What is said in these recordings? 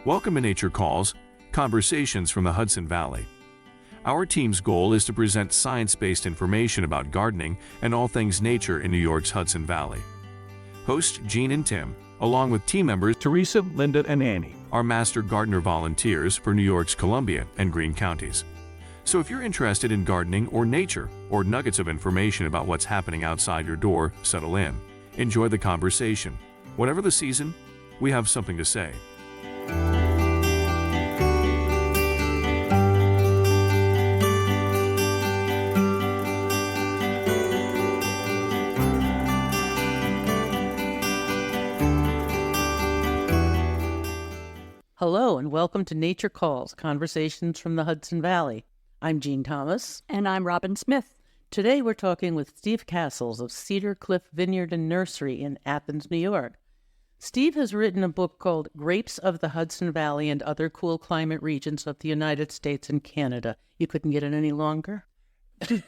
Welcome to Nature Calls, Conversations from the Hudson Valley. Our team's goal is to present science-based information about gardening and all things nature in New York's Hudson Valley. Hosts Jean and Tim, along with team members Teresa, Linda, and Annie, are master gardener volunteers for New York's Columbia and Greene counties. So if you're interested in gardening or nature, or nuggets of information about what's happening outside your door, settle in. Enjoy the conversation. Whatever the season, we have something to say. Hello and welcome to Nature Calls, Conversations from the Hudson Valley. I'm Jean Thomas. And I'm Robin Smith. Today we're talking with Steve Castles of Cedar Cliff Vineyard and Nursery in Athens, New York. Steve has written a book called Grapes of the Hudson Valley and Other Cool Climate Regions of the United States and Canada. You couldn't get it any longer?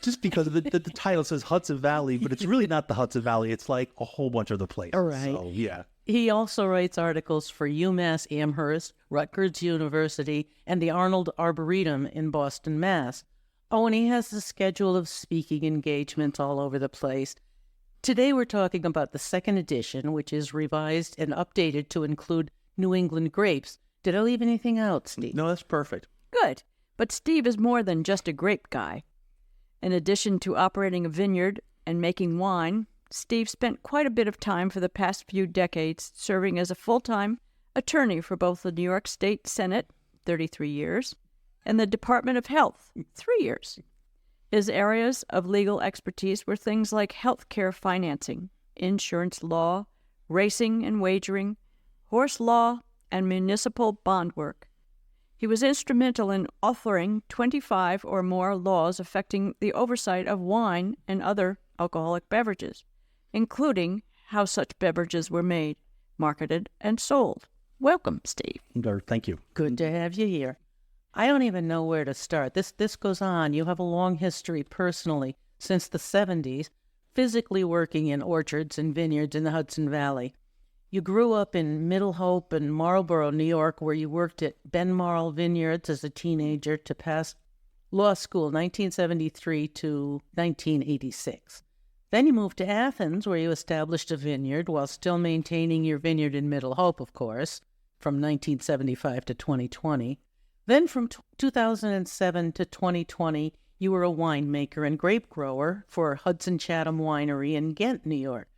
just because the title says Hudson Valley, but it's really not the Hudson Valley. It's like a whole bunch of the places. All right. So, yeah. He also writes articles for UMass Amherst, Rutgers University, and the Arnold Arboretum in Boston, Mass. Oh, and he has a schedule of speaking engagements all over the place. Today we're talking about the second edition, which is revised and updated to include New England grapes. Did I leave anything out, Steve? No, that's perfect. Good. But Steve is more than just a grape guy. In addition to operating a vineyard and making wine, Steve spent quite a bit of time for the past few decades serving as a full-time attorney for both the New York State Senate, 33 years, and the Department of Health, 3 years. His areas of legal expertise were things like healthcare financing, insurance law, racing and wagering, horse law, and municipal bond work. He was instrumental in authoring 25 or more laws affecting the oversight of wine and other alcoholic beverages, including how such beverages were made, marketed, and sold. Welcome, Steve. Thank you. Good to have you here. I don't even know where to start. This goes on. You have a long history personally, since the 70s, physically working in orchards and vineyards in the Hudson Valley. You grew up in Middle Hope and Marlborough, New York, where you worked at Ben Marl Vineyards as a teenager to pass law school 1973 to 1986. Then you moved to Athens, where you established a vineyard while still maintaining your vineyard in Middle Hope, of course, from 1975 to 2020. Then from 2007 to 2020, you were a winemaker and grape grower for Hudson Chatham Winery in Ghent, New York.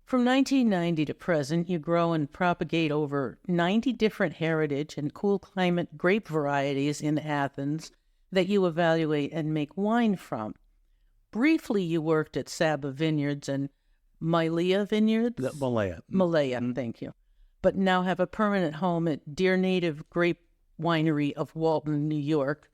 From 1990 to present, you grow and propagate over 90 different heritage and cool climate grape varieties in Athens that you evaluate and make wine from. Briefly, you worked at Saba Vineyards and Milea Vineyards? Milea, thank you. But now have a permanent home at Dear Native Grape Winery of Walton, New York.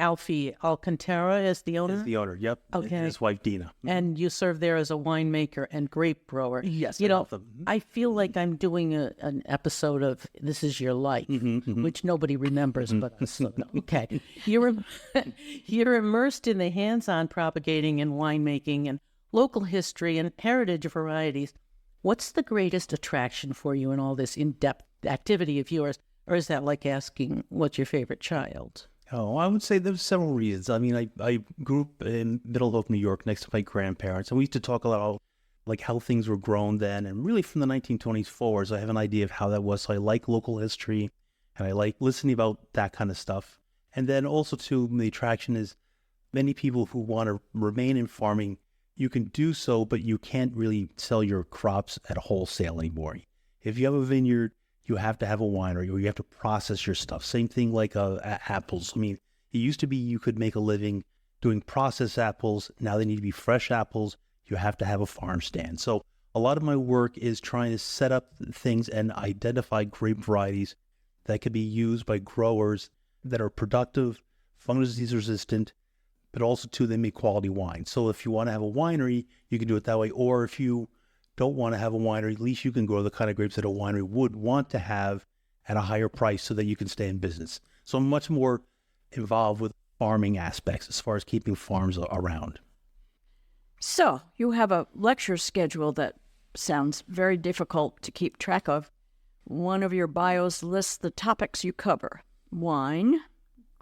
Alfie Alcantara is the owner? Is the owner, yep. Okay. And his wife, Dina. And you serve there as a winemaker and grape grower. Yes, you I know, love them. I feel like I'm doing an episode of This Is Your Life, which nobody remembers but us. So, no. Okay. You're immersed in the hands-on propagating and winemaking and local history and heritage varieties. What's the greatest attraction for you in all this in-depth activity of yours? Or is that like asking, what's your favorite child? Oh, I would say there's several reasons. I mean, I grew up in Middle Hope, New York, next to my grandparents, and we used to talk a lot about like how things were grown then, and really from the 1920s forward, so I have an idea of how that was. So I like local history, and I like listening about that kind of stuff. And then also, too, the attraction is many people who want to remain in farming, you can do so, but you can't really sell your crops at wholesale anymore. If you have a vineyard, you have to have a winery, or you have to process your stuff. Same thing like apples. I mean, it used to be you could make a living doing processed apples. Now they need to be fresh apples. You have to have a farm stand. So a lot of my work is trying to set up things and identify grape varieties that could be used by growers that are productive, fungus disease resistant, but also too, they make quality wine. So if you want to have a winery, you can do it that way. Or if you don't want to have a winery, at least you can grow the kind of grapes that a winery would want to have at a higher price so that you can stay in business. So I'm much more involved with farming aspects as far as keeping farms around. So you have a lecture schedule that sounds very difficult to keep track of. One of your bios lists the topics you cover: wine,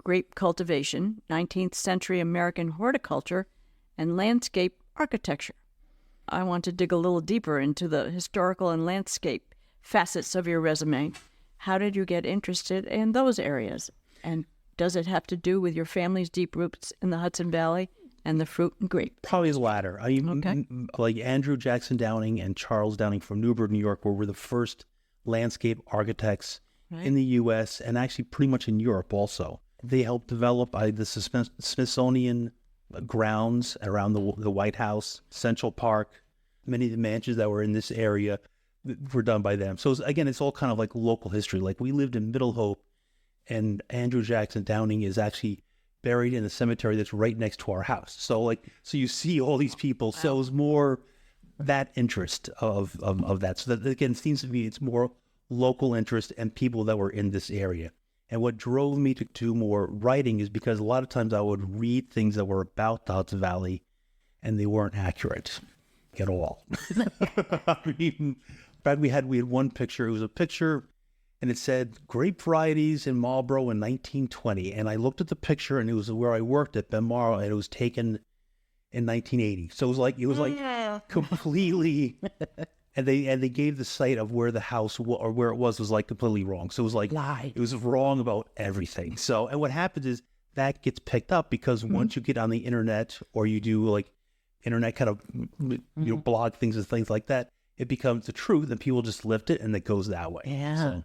grape cultivation, 19th century American horticulture, and landscape architecture. I want to dig a little deeper into the historical and landscape facets of your resume. How did you get interested in those areas? And does it have to do with your family's deep roots in the Hudson Valley and the fruit and grape? Probably the latter. Okay. Like Andrew Jackson Downing and Charles Downing from Newburgh, New York, were the first landscape architects in the U.S. and actually pretty much in Europe also. They helped develop the Smithsonian grounds around the White House, Central Park. Many of the mansions that were in this area were done by them. So again, it's all kind of like local history. Like we lived in Middle Hope, and Andrew Jackson Downing is actually buried in the cemetery that's right next to our house. So you see all these people. Wow. So it was more that interest of that. So that again, it seems to me it's more local interest and people that were in this area. And what drove me to do more writing is because a lot of times I would read things that were about the Hudson Valley and they weren't accurate at all. I mean, in fact, we had one picture. It was a picture and it said grape varieties in Marlborough in 1920. And I looked at the picture and it was where I worked at Ben Marlborough, and it was taken in 1980. So it was like completely... And they gave the site of where the house or where it was like completely wrong. So it was like lie. It was wrong about everything. So, and what happens is that gets picked up because once you get on the internet or you do like internet kind of blog things and things like that, it becomes the truth and people just lift it and it goes that way. Yeah. So.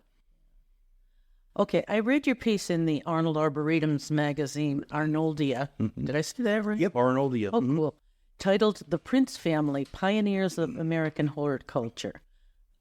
Okay, I read your piece in the Arnold Arboretum's magazine, Arnoldia. Did I say that right? Yep, Arnoldia. Oh, cool. Titled The Prince Family, Pioneers of American Horticulture.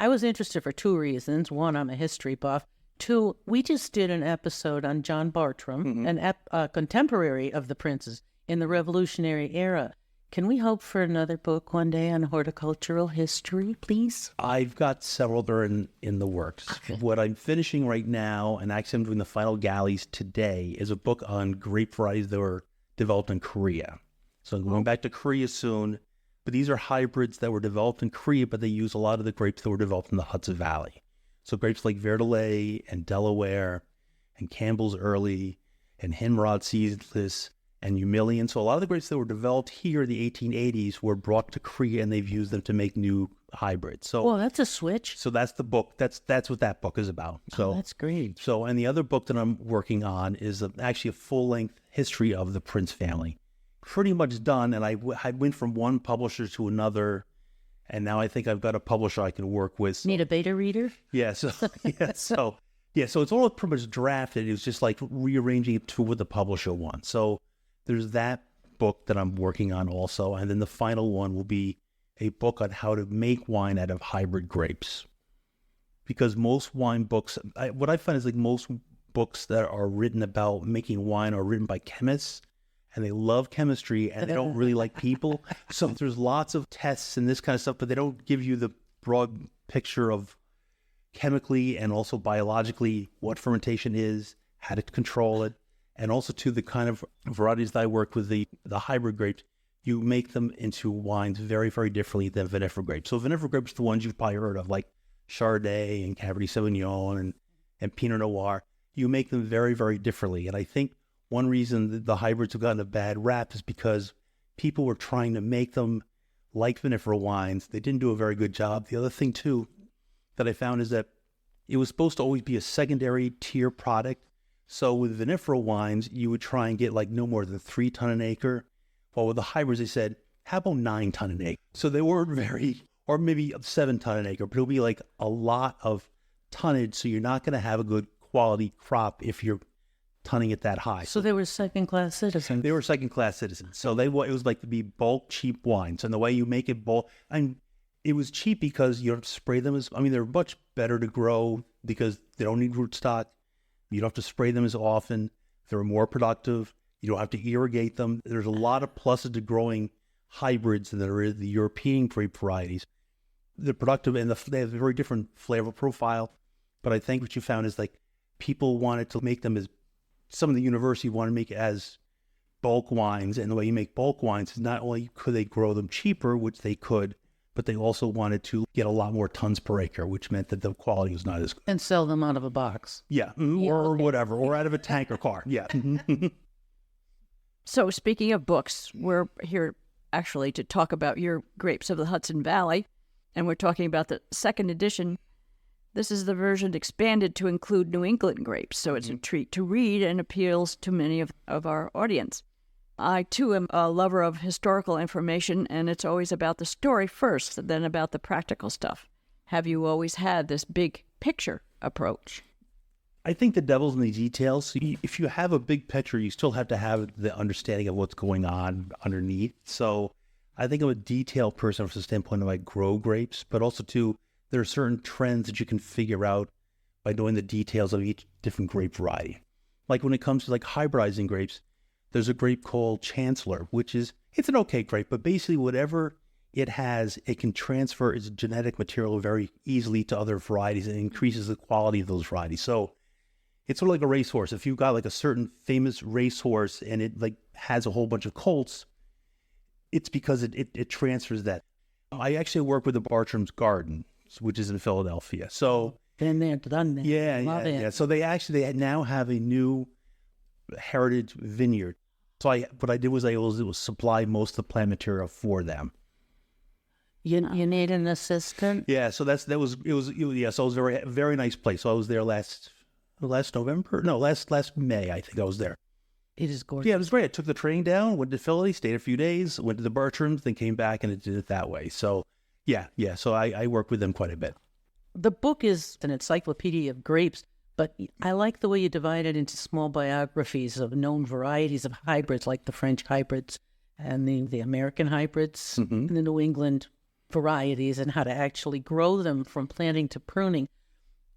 I was interested for two reasons. One, I'm a history buff. Two, we just did an episode on John Bartram, a contemporary of the princes in the Revolutionary era. Can we hope for another book one day on horticultural history, please? I've got several that are in the works. Okay. What I'm finishing right now, and actually I'm doing the final galleys today, is a book on grape varieties that were developed in Korea. So I'm going back to Korea soon, but these are hybrids that were developed in Korea, but they use a lot of the grapes that were developed in the Hudson Valley. So grapes like Verdelais and Delaware and Campbell's Early and Himrod Seedless and Humilian. So a lot of the grapes that were developed here in the 1880s were brought to Korea and they've used them to make new hybrids. So, well, that's a switch. So that's the book. That's what that book is about. So that's great. So, and the other book that I'm working on is actually a full-length history of the Prince family. Pretty much done, and I went from one publisher to another, and now I think I've got a publisher I can work with. So. Need a beta reader? Yeah, so so it's all pretty much drafted. It was just like rearranging it to what the publisher wants. So there's that book that I'm working on also, and then the final one will be a book on how to make wine out of hybrid grapes. Because most wine books, what I find is like most books that are written about making wine are written by chemists. And they love chemistry, and they don't really like people. So there's lots of tests and this kind of stuff, but they don't give you the broad picture of chemically and also biologically what fermentation is, how to control it, and also to the kind of varieties that I work with, the hybrid grapes. You make them into wines very, very differently than vinifera grapes. So vinifera grapes are the ones you've probably heard of, like Chardonnay and Cabernet Sauvignon and Pinot Noir. You make them very, very differently. And I think one reason that the hybrids have gotten a bad rap is because people were trying to make them like vinifera wines. They didn't do a very good job. The other thing, too, that I found is that it was supposed to always be a secondary tier product. So with vinifera wines, you would try and get like no more than 3 ton an acre. While with the hybrids, they said, how about 9 ton an acre? So they weren't or maybe 7 ton an acre, but it'll be like a lot of tonnage. So you're not going to have a good quality crop if you're tunning it that high. So they were second-class citizens. They were second-class citizens. So it was like to be bulk, cheap wines. And the way you make it bulk, and it was cheap because you don't have to spray them they're much better to grow because they don't need rootstock. You don't have to spray them as often. They're more productive. You don't have to irrigate them. There's a lot of pluses to growing hybrids than there is the European grape varieties. They're productive and they have a very different flavor profile. But I think what you found is like people wanted to make them as some of the university want to make it as bulk wines, and the way you make bulk wines is not only could they grow them cheaper, which they could, but they also wanted to get a lot more tons per acre, which meant that the quality was not as good. And sell them out of a box. Yeah, or whatever, or out of a tank or car. Yeah. So speaking of books, we're here actually to talk about your Grapes of the Hudson Valley, and we're talking about the second edition. This is the version expanded to include New England grapes, so it's a treat to read and appeals to many of our audience. I, too, am a lover of historical information, and it's always about the story first, then about the practical stuff. Have you always had this big picture approach? I think the devil's in the details. If you have a big picture, you still have to have the understanding of what's going on underneath. So I think I'm a detailed person from the standpoint of I grow grapes, but also too, there are certain trends that you can figure out by knowing the details of each different grape variety. Like when it comes to like hybridizing grapes, there's a grape called Chancellor, it's an okay grape, but basically whatever it has, it can transfer its genetic material very easily to other varieties and increases the quality of those varieties. So it's sort of like a racehorse. If you've got like a certain famous racehorse and it like has a whole bunch of colts, it's because it transfers that. I actually work with the Bartram's Garden, which is in Philadelphia. So Been there, done that. yeah. So they now have a new heritage vineyard. So what I did was I was supply most of the plant material for them. You need an assistant? Yeah, so it was very, very nice place. So I was there last November? No, last May, I think I was there. It is gorgeous. Yeah, it was great. I took the train to Philly, stayed a few days, went to the Bartrams, then came back and it did it that way. So yeah. So I work with them quite a bit. The book is an encyclopedia of grapes, but I like the way you divide it into small biographies of known varieties of hybrids, like the French hybrids and the American hybrids and the New England varieties, and how to actually grow them from planting to pruning.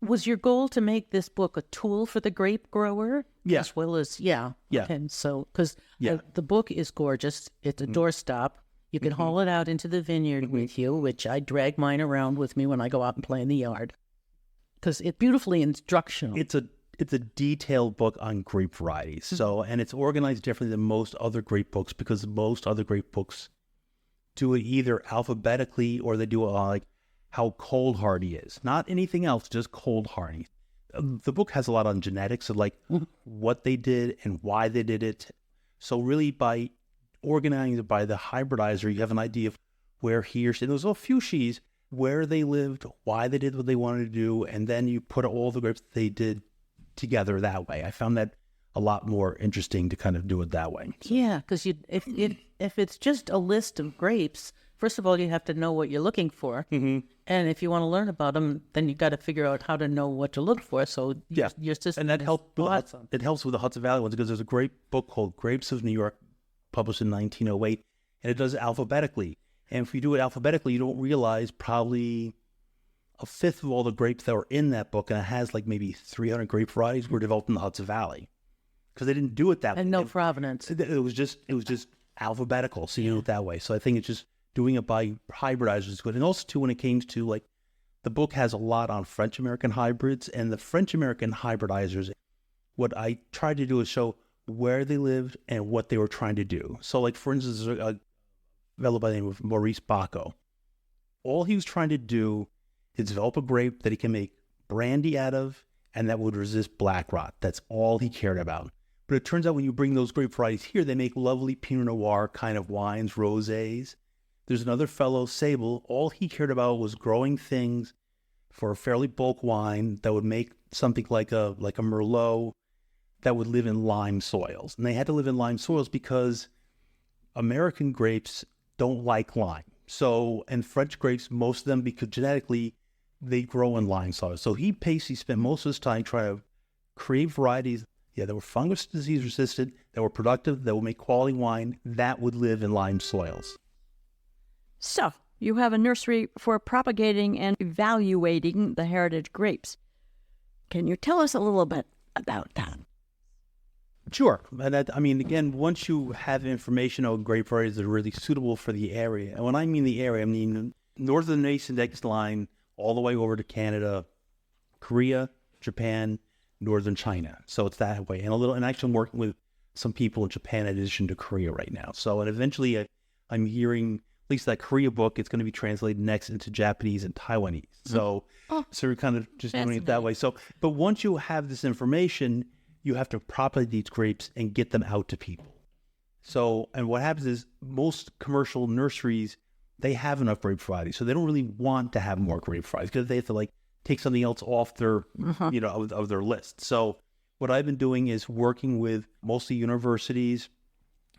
Was your goal to make this book a tool for the grape grower? Yeah. As well as, yeah. Yeah. And so, because Yeah. the book is gorgeous. It's a doorstop. You can haul it out into the vineyard with you, which I drag mine around with me when I go out and play in the yard. Because it's beautifully instructional. It's a detailed book on grape varieties. So, and it's organized differently than most other grape books because most other grape books do it either alphabetically or they do it like how cold hardy is. Not anything else, just cold hardy. The book has a lot on genetics of like what they did and why they did it. So really by organizing it by the hybridizer, you have an idea of where he or she, there's a few she's, where they lived, why they did what they wanted to do, and then you put all the grapes they did together that way. I found that a lot more interesting to kind of do it that way. Yeah, because if it's just a list of grapes, first of all, you have to know what you're looking for. And if you want to learn about them, then you got to figure out how to know what to look for. So your system and that helped. awesome. It helps with the Hudson Valley ones because there's a great book called Grapes of New York, published in 1908, and it does it alphabetically. And if you do it alphabetically, you don't realize probably a fifth of all the grapes that were in that book, and it has like maybe 300 grape varieties, were developed in the Hudson Valley because they didn't do it that way. And no provenance. It was just alphabetical, so you do it that way. So I think it's just doing it by hybridizers is good. And also too, when it came to like, the book has a lot on French American hybrids, and the French American hybridizers, what I tried to do is show where they lived and what they were trying to do. So like, for instance, there's a fellow by the name of Maurice Bacco. All he was trying to do is develop a grape that he can make brandy out of and that would resist black rot. That's all he cared about. But it turns out when you bring those grape varieties here, they make lovely Pinot Noir kind of wines, rosés. There's another fellow, Sable. All he cared about was growing things for a fairly bulk wine that would make something like a Merlot that would live in lime soils. And they had to live in lime soils because American grapes don't like lime. So, and French grapes, most of them, because genetically, they grow in lime soils. So he basically spent most of his time trying to create varieties that were fungus disease resistant, that were productive, that would make quality wine, that would live in lime soils. So, you have a nursery for propagating and evaluating the heritage grapes. Can you tell us a little bit about that? Sure. And again, once you have information on grape varieties that are really suitable for the area, and when I mean the area, I mean north of the Mason-Dixon line, all the way over to Canada, Korea, Japan, northern China. So it's that way. And actually I'm working with some people in Japan in addition to Korea right now. So, and eventually I'm hearing least that Korea book, it's going to be translated next into Japanese and Taiwanese. So, so we're kind of just doing it that way. So, but once you have this information, you have to propagate these grapes and get them out to people. So, and what happens is most commercial nurseries, they have enough grape varieties. So they don't really want to have more grape varieties because they have to like take something else off their, you know, of their list. So what I've been doing is working with mostly universities,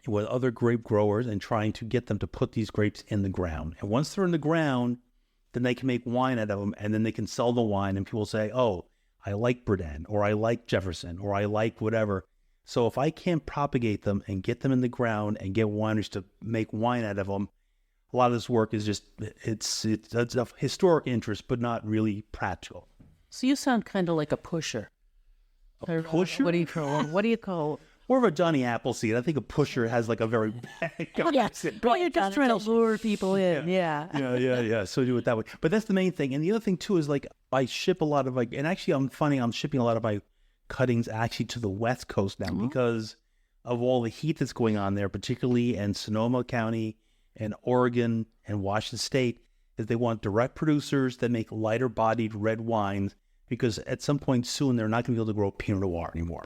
with other grape growers and trying to get them to put these grapes in the ground. And once they're in the ground, then they can make wine out of them, and then they can sell the wine, and people say, oh, I like Bourdain, or I like Jefferson, or I like whatever. So if I can't propagate them and get them in the ground and get wineries to make wine out of them, a lot of this work is just, it's of historic interest, but not really practical. So you sound kind of like a pusher. A pusher? What do you call More of a Johnny Appleseed. I think a pusher has like a very bad accent. Well, you're just trying to lure people in. Yeah. So do it that way. But that's the main thing. And the other thing too is like I ship a lot of like, and actually I'm shipping a lot of my cuttings actually to the West Coast now because of all the heat that's going on there, particularly in Sonoma County and Oregon and Washington State, is they want direct producers that make lighter bodied red wines because at some point soon they're not going to be able to grow Pinot Noir anymore.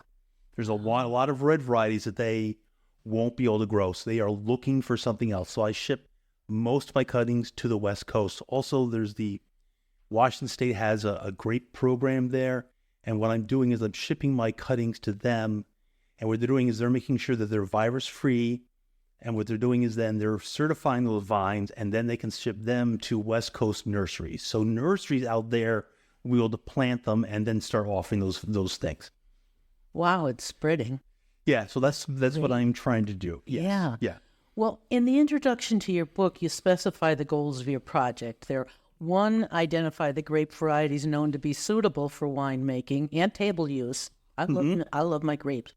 There's a lot of red varieties that they won't be able to grow. So they are looking for something else. So I ship most of my cuttings to the West Coast. Also, there's the Washington State has a grape program there. And what I'm doing is I'm shipping my cuttings to them. And what they're doing is they're making sure that they're virus free. And what they're doing is then they're certifying those vines and then they can ship them to West Coast nurseries. So nurseries out there will be able to plant them and then start offering those things. Wow, it's spreading. Yeah, so that's what I'm trying to do. Yes. Yeah. Well, in the introduction to your book, you specify the goals of your project. They're, one, identify the grape varieties known to be suitable for winemaking and table use. I love my grapes.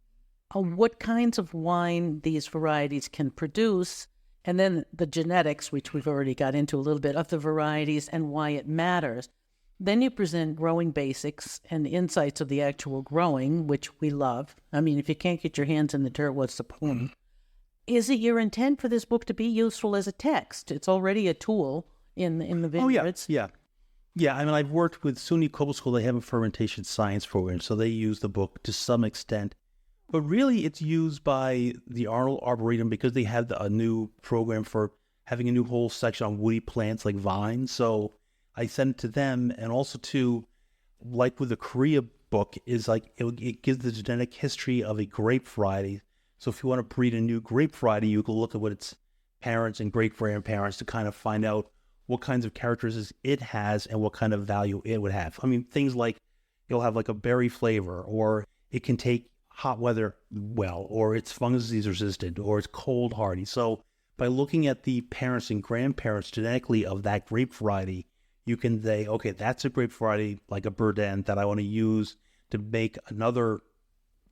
What kinds of wine these varieties can produce, and then the genetics, which we've already got into a little bit, of the varieties and why it matters. Then you present growing basics and insights of the actual growing, which we love. I mean, if you can't get your hands in the dirt, what's the point? Is it your intent for this book to be useful as a text? It's already a tool in the vineyards. Yeah. I mean, I've worked with SUNY Global School. They have a fermentation science program, so they use the book to some extent. But really, it's used by the Arnold Arboretum because they have a new program for having a new whole section on woody plants like vines. So I send it to them, and also to, like with the Korea book, is like it gives the genetic history of a grape variety. So if you want to breed a new grape variety, you can look at what its parents and great-grandparents to kind of find out what kinds of characteristics it has and what kind of value it would have. I mean, things like it'll have like a berry flavor, or it can take hot weather well, or it's fungus disease resistant, or it's cold hardy. So by looking at the parents and grandparents genetically of that grape variety, you can say, okay, that's a grape variety like a Bourdain that I want to use to make another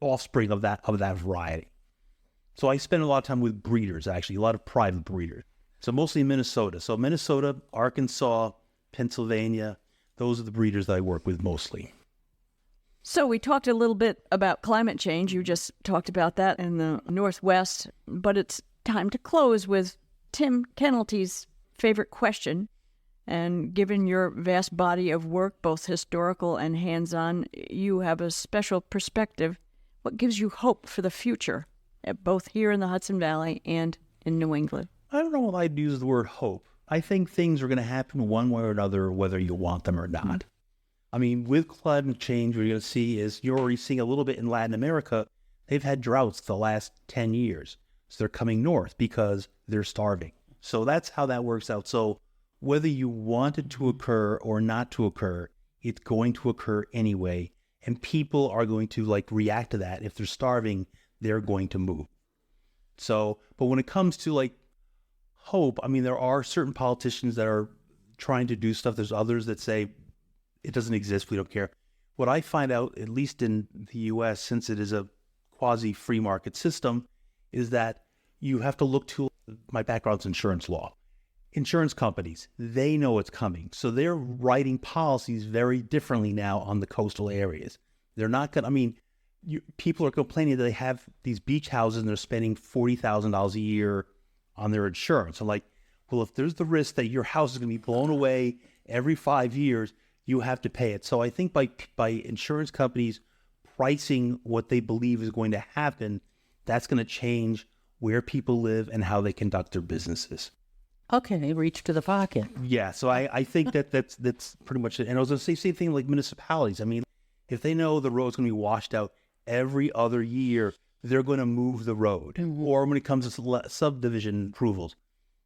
offspring of that variety. So I spend a lot of time with breeders, actually, a lot of private breeders. So mostly in Minnesota. So Minnesota, Arkansas, Pennsylvania, those are the breeders that I work with mostly. So we talked a little bit about climate change. You just talked about that in the Northwest, but it's time to close with Tim Kennelty's favorite question. And given your vast body of work, both historical and hands-on, you have a special perspective. What gives you hope for the future, both here in the Hudson Valley and in New England? I don't know if I'd use the word hope. I think things are going to happen one way or another, whether you want them or not. Mm-hmm. I mean, with climate change, what you're going to see is you're already seeing a little bit in Latin America. They've had droughts the last 10 years. So they're coming north because they're starving. So that's how that works out. So whether you want it to occur or not to occur, it's going to occur anyway. And people are going to react to that. If they're starving, they're going to move. So, but when it comes to hope, I mean, there are certain politicians that are trying to do stuff. There's others that say it doesn't exist. We don't care. What I find out, at least in the U.S., since it is a quasi-free market system, is that you have to look to, my background's insurance law. Insurance companies, they know it's coming. So they're writing policies very differently now on the coastal areas. They're not going to, people are complaining that they have these beach houses and they're spending $40,000 a year on their insurance. I'm like, well, if there's the risk that your house is going to be blown away every 5 years, you have to pay it. So I think by insurance companies pricing what they believe is going to happen, that's going to change where people live and how they conduct their businesses. Okay, reach to the pocket. Yeah, so I think that's pretty much it. And I was going to say same thing like municipalities. I mean, if they know the road's going to be washed out every other year, they're going to move the road. Or when it comes to subdivision approvals,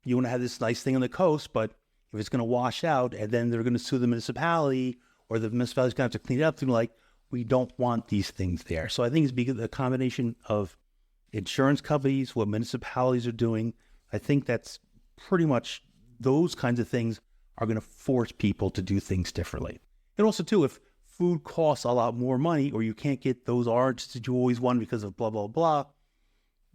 you want to have this nice thing on the coast, but if it's going to wash out and then they're going to sue the municipality, or the municipality's going to have to clean it up, they're like, we don't want these things there. So I think it's because a combination of insurance companies, what municipalities are doing. I think that's pretty much those kinds of things are going to force people to do things differently. And also, too, if food costs a lot more money, or you can't get those oranges that you always want because of blah, blah, blah,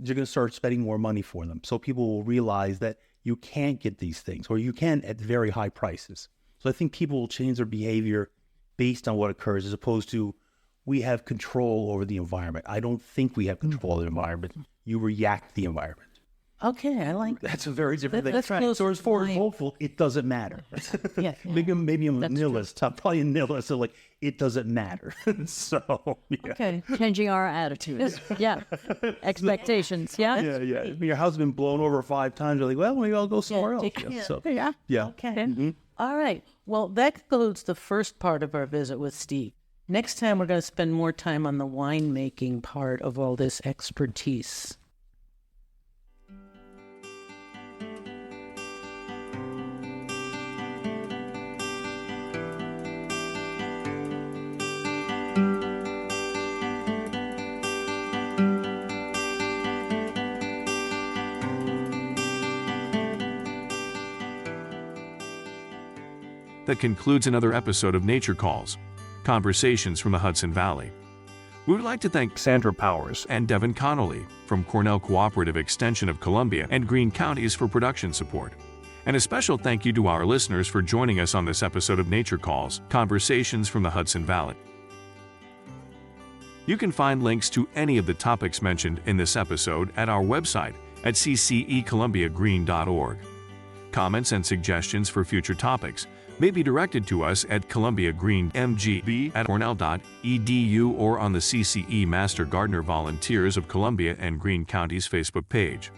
you're going to start spending more money for them. So people will realize that you can't get these things, or you can at very high prices. So I think people will change their behavior based on what occurs, as opposed to we have control over the environment. I don't think we have control of the environment. You react to the environment. Okay, I like that. That's a very different thing. That's close So as far as to hopeful, it doesn't matter. Yeah. Maybe I'm a That's nihilist. I'm probably a nihilist. So like, it doesn't matter. So, yeah. Okay. Changing our attitudes. Yeah. Expectations. Yeah. Yeah. If your house has been blown over 5 times, you're like, well, maybe I'll go somewhere else. Yeah. So, Yeah. yeah. Okay. All right. Well, that concludes the first part of our visit with Steve. Next time, we're going to spend more time on the winemaking part of all this expertise. That concludes another episode of Nature Calls, Conversations from the Hudson Valley. We would like to thank Sandra Powers and Devin Connolly from Cornell Cooperative Extension of Columbia and Greene Counties for production support. And a special thank you to our listeners for joining us on this episode of Nature Calls, Conversations from the Hudson Valley. You can find links to any of the topics mentioned in this episode at our website at ccecolumbiagreen.org. Comments and suggestions for future topics may be directed to us at columbiagreenmgb@cornell.edu or on the CCE Master Gardener Volunteers of Columbia and Greene Counties Facebook page.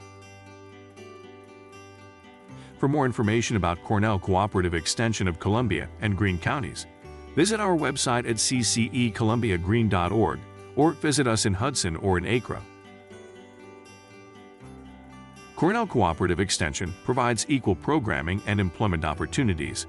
For more information about Cornell Cooperative Extension of Columbia and Greene Counties, visit our website at ccecolumbiagreen.org or visit us in Hudson or in Acre. Cornell Cooperative Extension provides equal programming and employment opportunities